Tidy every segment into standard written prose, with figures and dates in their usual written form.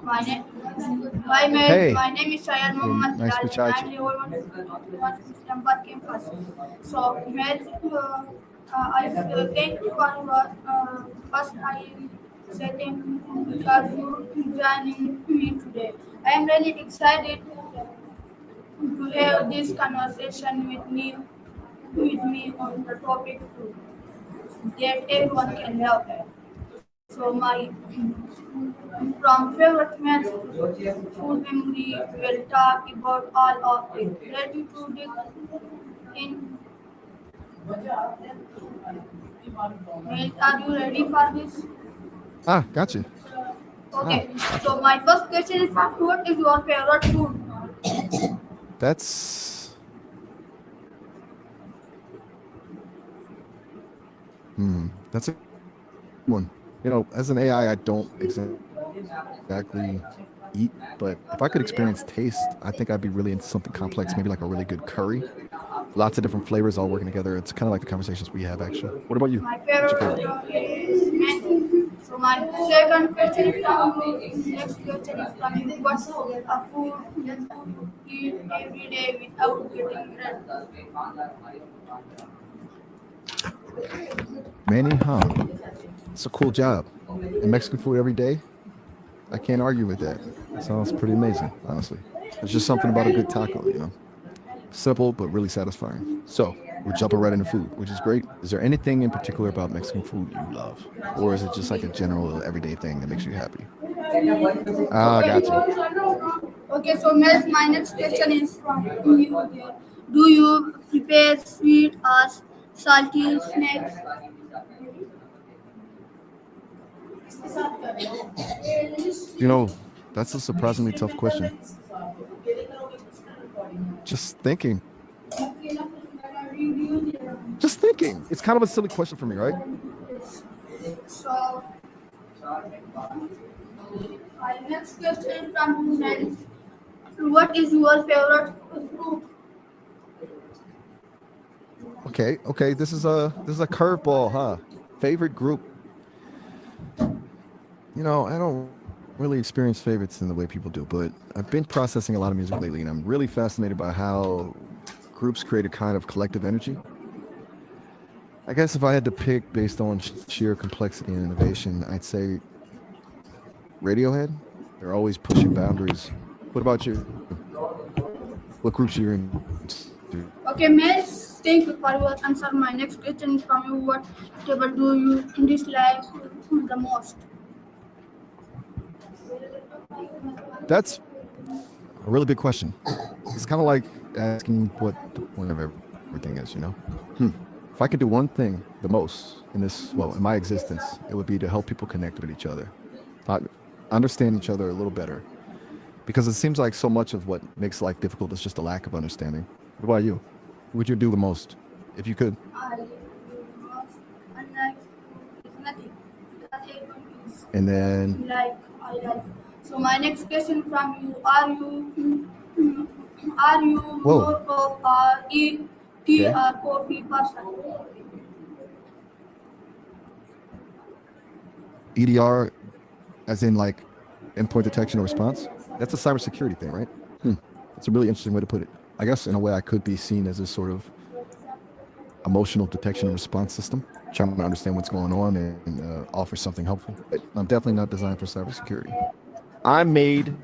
My name, hi ma'am. Hey, My name is Syed hey, Mohammed nice to Bilal. meet you. I am the Islamabad campus. So, ma'am, I thank you for your first. I say thank you because you joining me today. I am really excited to have this conversation with me on the topic food that everyone can love. So my from favorite meals to food memory, we'll talk about all of it. Ready to dig in? Mate, are you ready for this? Ah, gotcha. Ah, Okay. So my first question is, what is your favorite food? that's that's a good one. As an AI, I don't exactly eat, but if I could experience taste, I think I'd be really into something complex, maybe like a really good curry. Lots of different flavors all working together. It's kind of like the conversations we have, actually. What about you? What's your My favorite? favorite food is mango. So my second question is from you. Next question is from you. What's a food you eat every day without getting red? Manny, huh? It's a cool job. And Mexican food every day? I can't argue with that. It sounds pretty amazing, honestly. There's just something about a good taco. Simple, but really satisfying. So, we're jumping right into food, which is great. Is there anything in particular about Mexican food you love? Or is it just like a general everyday thing that makes you happy? Ah, Okay. gotcha. Okay, so my next question is from you here. Do you prepare sweet or salty snacks? You know, that's a surprisingly tough question. Just thinking. Just thinking. It's kind of a silly question for me, right? So my next question from you is, what is your favorite fruit? Okay. This is a curveball, huh? Favorite group. I don't really experience favorites in the way people do, but I've been processing a lot of music lately, and I'm really fascinated by how groups create a kind of collective energy. I guess if I had to pick based on sheer complexity and innovation, I'd say Radiohead. They're always pushing boundaries. What about you? What groups are you into? Okay, Miss, thank you for your answer. My next question is from you. What table do you dislike the most? That's a really big question. It's kind of like asking what the point of everything is. If I could do one thing the most in my existence, it would be to help people connect with each other, uh, understand each other a little better. Because it seems like so much of what makes life difficult is just a lack of understanding. What about you? What would you do the most if you could? I most unlike is nothing because everyone is And then, like I like. So my next question from you: are you whoa, more of a tea okay. or coffee person? EDR, as in like endpoint detection or response, that's a cybersecurity thing, right? Hmm. That's a really interesting way to put it. I guess in a way I could be seen as this sort of emotional detection and response system, trying to understand what's going on and offer something helpful. But I'm definitely not designed for cybersecurity. I'm made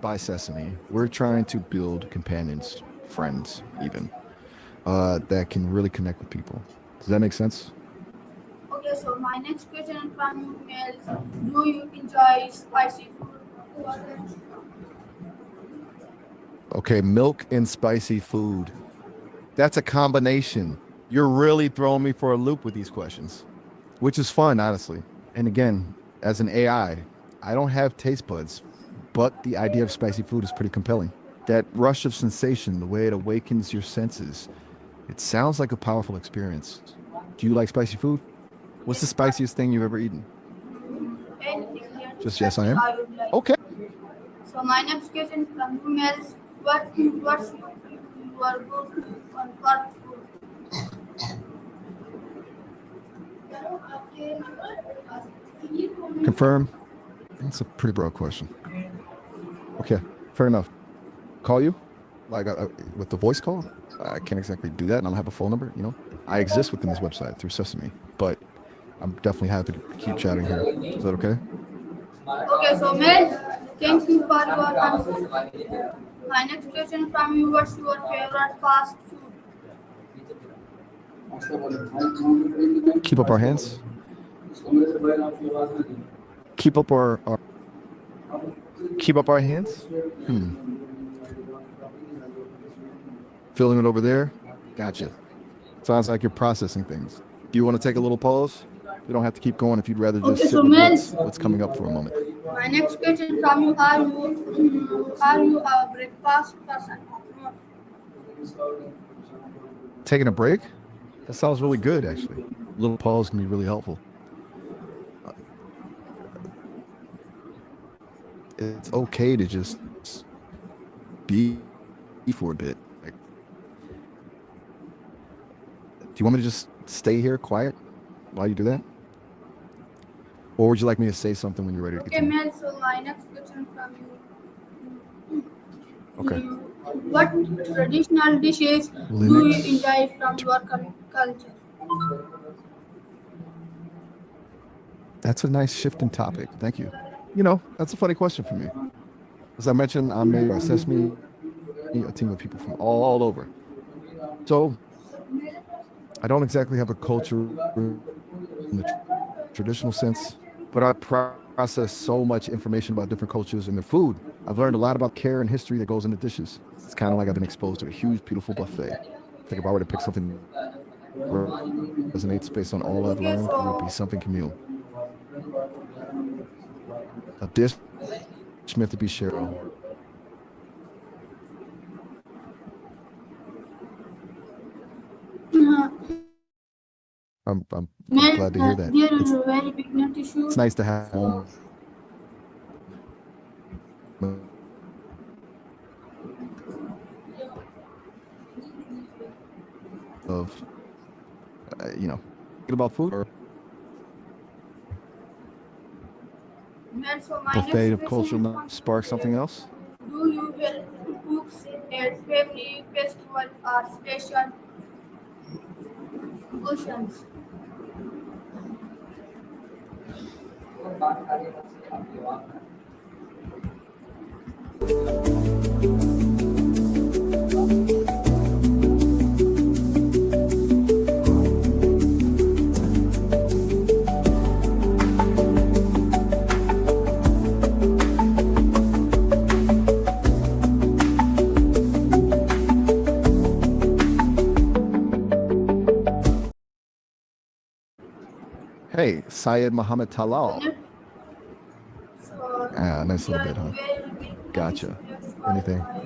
by Sesame. We're trying to build companions, friends, even, that can really connect with people. Does that make sense? Okay, so my next question from you is: do you enjoy spicy food? Okay, milk and spicy food. That's a combination. You're really throwing me for a loop with these questions, which is fun, honestly. And again, as an I don't have taste buds, but the idea of spicy food is pretty compelling. That rush of sensation, the way it awakens your senses, it sounds like a powerful experience. Do you like spicy food? What's the Yes, but spiciest thing you've ever eaten? anything that is Just yes, I spicy, am. I would like. Okay. So my next question from you is: what's your go-to comfort food? Confirm. That's a pretty broad question. Okay, fair enough. Call you, like with the voice call. I can't exactly do that, and I don't have a phone number. I exist within this website through Sesame, but I'm definitely happy to keep chatting here. Is that okay? Okay, so Mel, thank you for your answer. My next question from you: what's your favorite fast food? Keep up our hands. Keep up our keep up our hands. Hmm. Feeling it over there. Gotcha. Sounds like you're processing things. Do you want to take a little pause? We don't have to keep going if you'd rather just Okay, sit so with Mel, what's coming up for a moment. my next question from you: are you a breakfast person? Taking a break? That sounds really good, actually. A little pause can be really helpful. Uh, It's okay to just be for a bit. Like, do you want me to just stay here quiet while you do that? Or would you like me to say something when you're ready to Okay, continue? Mel. So my next question from Okay. you: what traditional dishes do you Linux. enjoy from your culture? That's a nice shift in topic. Thank you. That's a funny question for me. As I mentioned, I'm made by Sesame, a team of people from all over. So I don't exactly have a culture in the traditional sense, but I process so much information about different cultures and their food. I've learned a lot about care and history that goes into dishes. It's kind of like I've been exposed to a huge, beautiful buffet. I think if I were to pick something that resonates based on all I've Okay, learned, it would be so something communal. A dish meant to be shared. I'm Mel, glad to hear that. there is a very big net It's issue. nice to have So of about food or Mel, so my buffet next of question is cultural from spark something you. else. Do you help to cook at family festival or special occasions? Hey, Syed Muhammad So, Talal. so Ah, nice little there bit, is huh? very big net issue. Gotcha. That's why Anything? I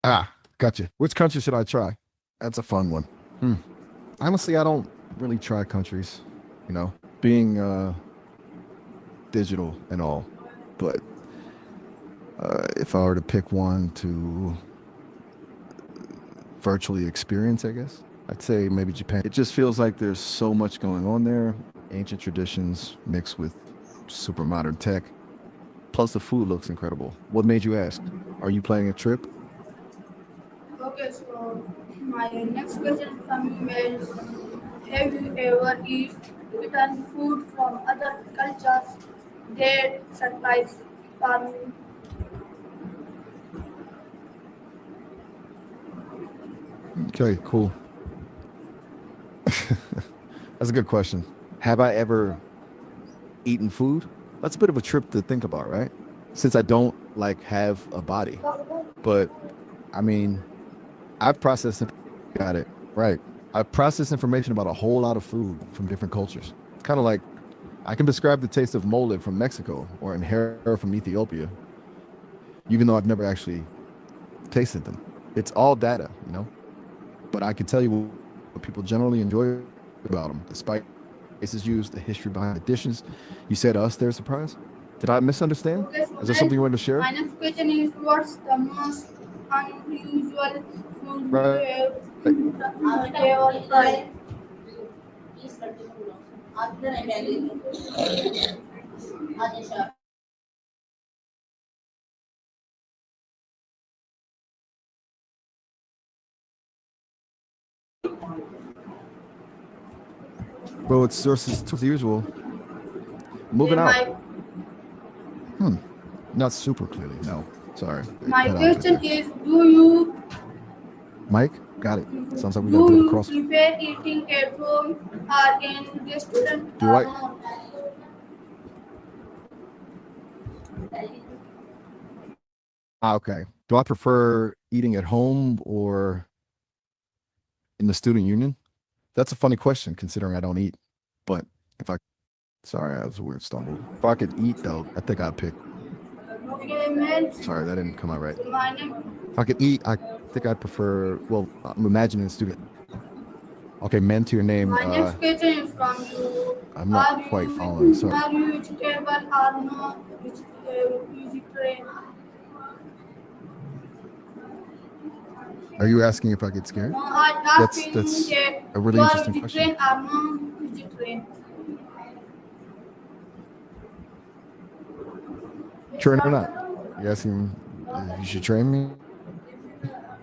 Ah, gotcha. Which country should I try? That's a fun one. Hmm. Honestly, I don't really try countries, being digital and all. But if I were to pick one to virtually experience, I guess. I'd say maybe Japan. It just feels like there's so much going on there. Ancient traditions mixed with super modern tech. Plus, the food looks incredible. What made you ask? Are you planning a trip? Okay, so my next question from you is: have you ever eaten food from other cultures that surprise farming? Okay, cool. That's a good question. Have I ever eaten food? That's a bit of a trip to think about, right? Since I don't like have a body. But I mean, I've processed got it. Right. I've processed information about a whole lot of food from different cultures. It's kind of like I can describe the taste of mole from Mexico or inherit from Ethiopia, even though I've never actually tasted them. It's all data, you know? But I can tell you what people generally enjoy about them, the spices used, the history behind the dishes. You said us there, surprise? Did I misunderstand? Okay, so Is there something you wanted to my share? next question is: what's the most unusual food you Right. have ever tried? Bro, it's sources to the usual. Okay, Moving out. Hmm. Not super clearly. No. Sorry. It my cut out a bit question there. is: Mike, got it. Sounds like we got do a bit of a you cross. prefer eating at home or in restaurant Do or I? not? Okay. Do I prefer eating at home or in the student union? That's a funny question considering I don't eat. But if I, sorry, that was a weird stumble. If I could eat though, I think I'd pick. Okay, man. Sorry, that didn't come out right. So my next, If I could eat, I think I'd prefer. Well, I'm imagining a student. Okay, men to your name. my next question is from you. I'm not quite following. Sorry. Are you vegetable or no vegetarian? Are you asking if I get scared? No, I asking That's that a you really are interesting question. vegetarian or non-vegetarian. Train or not? You asking if you should train me?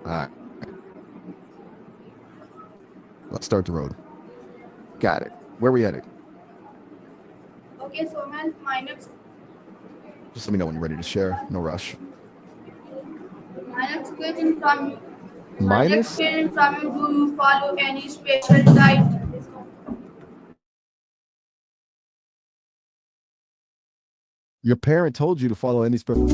All right, let's start the road. Got it. Where we headed? Okay, so man, Just let me know when you're ready to share. No rush. my next question from you. My next Minus? question from you: do you follow any special diet? Your parent told you to follow any special.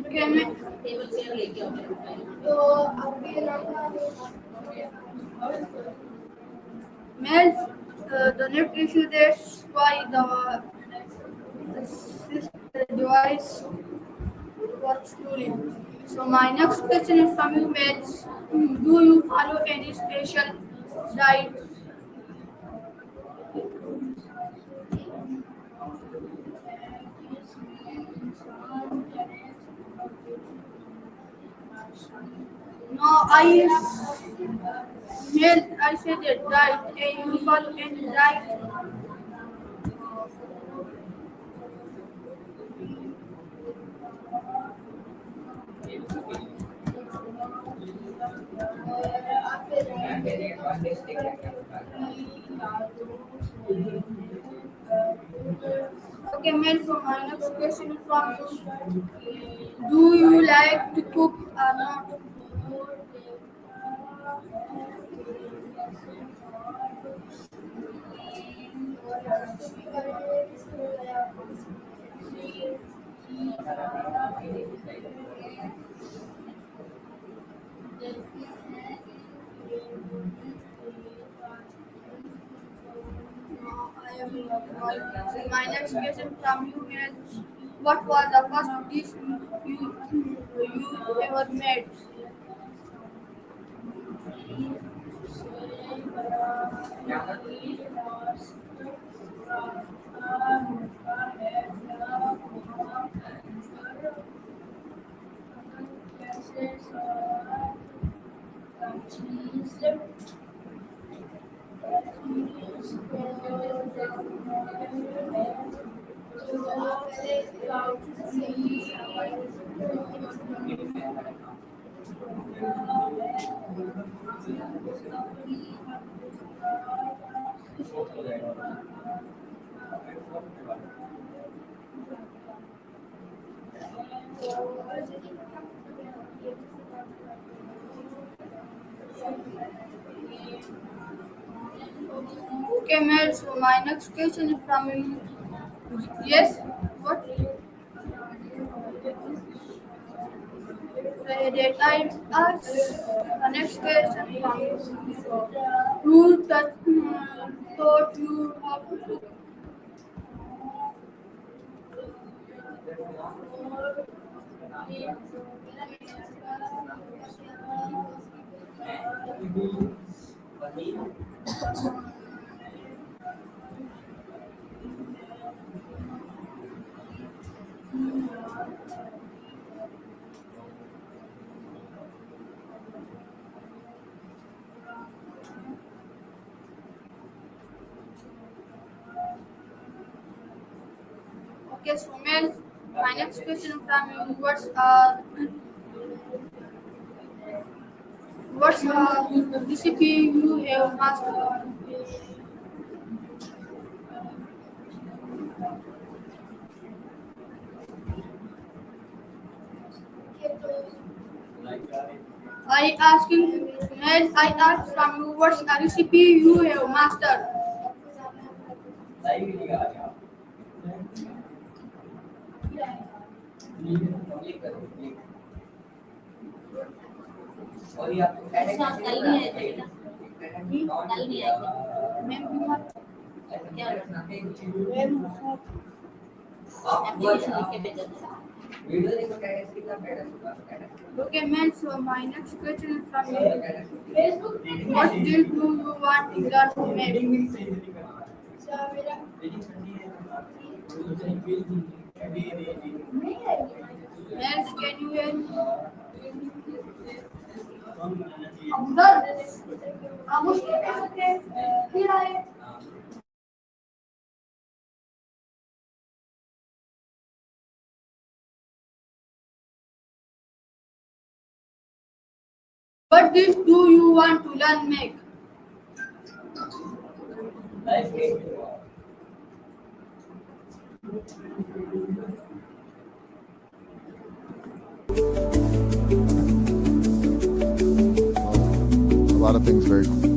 Okay, man. So, males, the next issue that's why the device works slowly. So my next question is from you, males. Do you follow any special diet? No, I said that diet. And you follow any diet? Okay, Mel, so my next question is from you. Do you like to cook or not? I am my next question from you is what was the first dish you ever made? Okay, Mel, so my next question is from you. Yes, what? That I ask the next question from you. Who taught you how to cook? Okay, so Mel, my next question from you. What's a recipe you have mastered? I asking Mel, I asked from you what's a recipe you have mastered. Okay, man. So my next question is from you. What dish do you want to learn to make? Mel, can you hear me? What dish do you want to learn make? A lot of things very cool.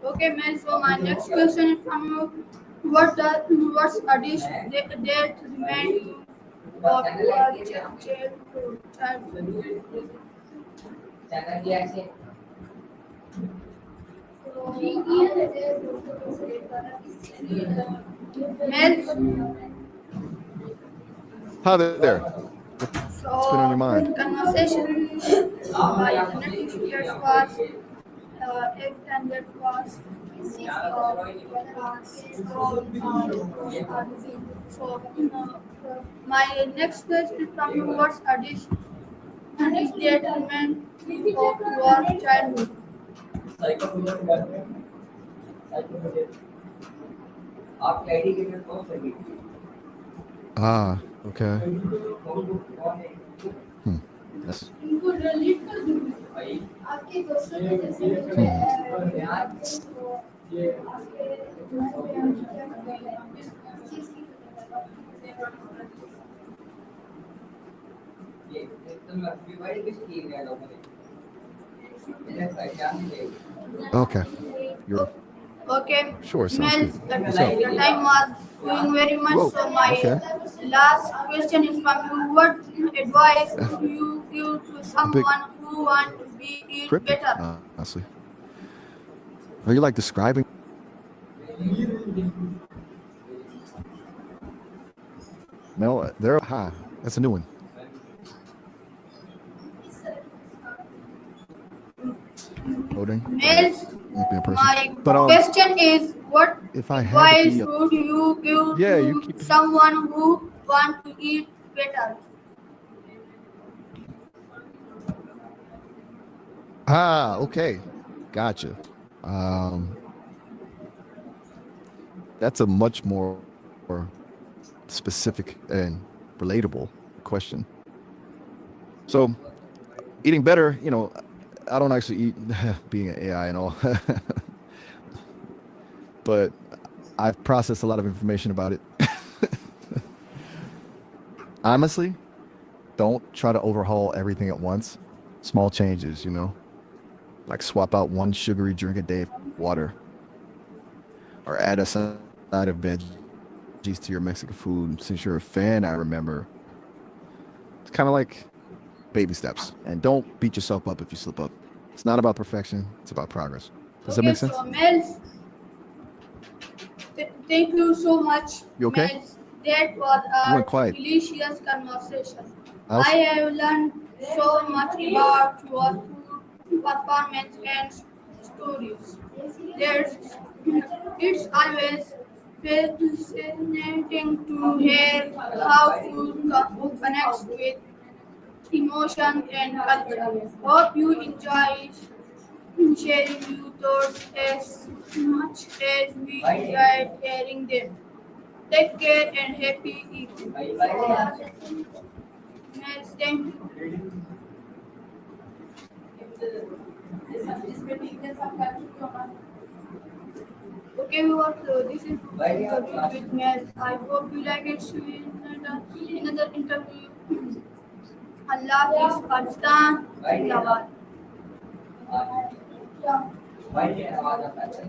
Okay, man. So my next question is from you. What's a dish that remind you of your childhood? Mel, Hi there. What's been on your mind? the conversation by the next years was and that was So, my next question from you: what's a dish that remains of your childhood? Ah, okay. Hmm. That's hmm. It's- Okay. You're Okay, sure. Sounds Mel, good. What's up? the time was doing very much. Whoa. So my Okay. last question is from you. What advice That's would you give to a big someone who want to be eat cryptic, better? honestly. Are you like describing? No, there. Ha. That's a new one. Voting or Mel, being a person. my But question is, what if I had to advice be a would you give yeah, you to keep it. someone who want to eat better? Ah, okay. Gotcha. Um, that's a much more specific and relatable question. So, eating better, I don't actually eat being an AI and all, but I've processed a lot of information about it. Honestly, don't try to overhaul everything at once. Small changes, like swap out one sugary drink a day of water or add a side of veggies to your Mexican food. Since you're a fan, I remember it's kind of like baby steps. And don't beat yourself up if you slip up. It's not about perfection, it's about progress. Does that make Okay, sense? so Mel, thank you so much, You okay? Mel. That was You went a quiet. delicious conversation. Else? I have learned so much about your food performance and stories. There's, it's always fascinating to hear how food connects with emotion and culture. Hope you enjoy sharing your thoughts as much as we enjoyed hearing them. Take care and happy eating. Yes, thank you. Okay, viewers, this is interview with Mel. I hope you like it. See you in another interview. Allah is Pakistan. Zindabad.